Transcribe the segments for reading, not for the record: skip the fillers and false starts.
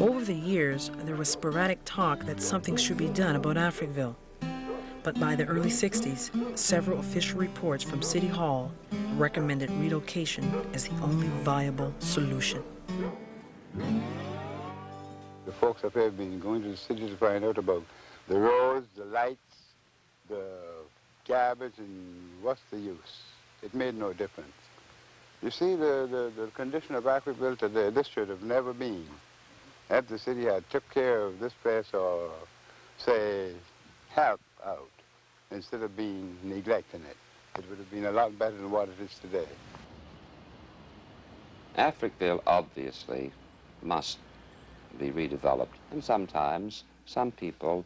Over the years, there was sporadic talk that something should be done about Africville. But by the early 60s, several official reports from City Hall recommended relocation as the only viable solution. The folks up here have been going to the city to find out about the roads, the lights, the garbage, and what's the use? It made no difference. You see, the condition of Africville today, this should have never been. If the city had took care of this place or, say, help out, instead of being neglecting it, it would have been a lot better than what it is today. Africville obviously must be redeveloped, and sometimes some people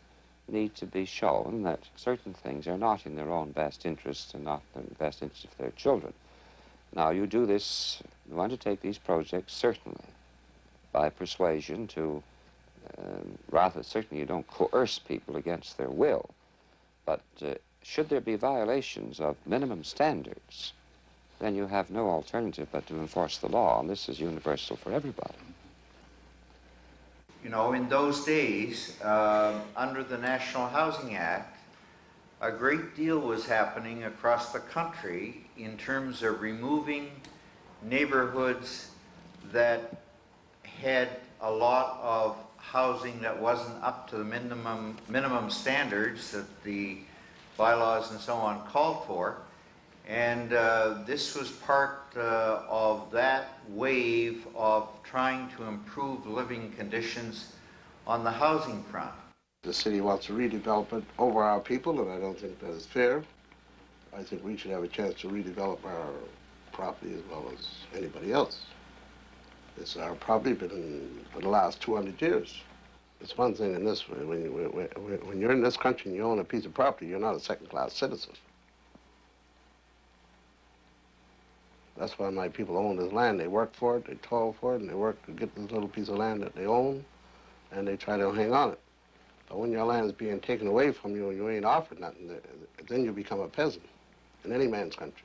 need to be shown that certain things are not in their own best interests and not in the best interest of their children. Now, you do this, you want to take these projects certainly by persuasion to, rather certainly you don't coerce people against their will, but should there be violations of minimum standards, then you have no alternative but to enforce the law, and this is universal for everybody. You know, in those days, under the National Housing Act, a great deal was happening across the country in terms of removing neighborhoods that had a lot of housing that wasn't up to the minimum standards that the bylaws and so on called for. And this was part of that wave of trying to improve living conditions on the housing front. The city wants to redevelop it over our people, and I don't think that is fair. I think we should have a chance to redevelop our property as well as anybody else. It's our property been for the last 200 years. It's one thing in this way, when you're in this country and you own a piece of property, you're not a second-class citizen. That's why my people own this land. They work for it, they toil for it, and they work to get this little piece of land that they own, and they try to hang on it. But when your land is being taken away from you and you ain't offered nothing, then you become a peasant in any man's country.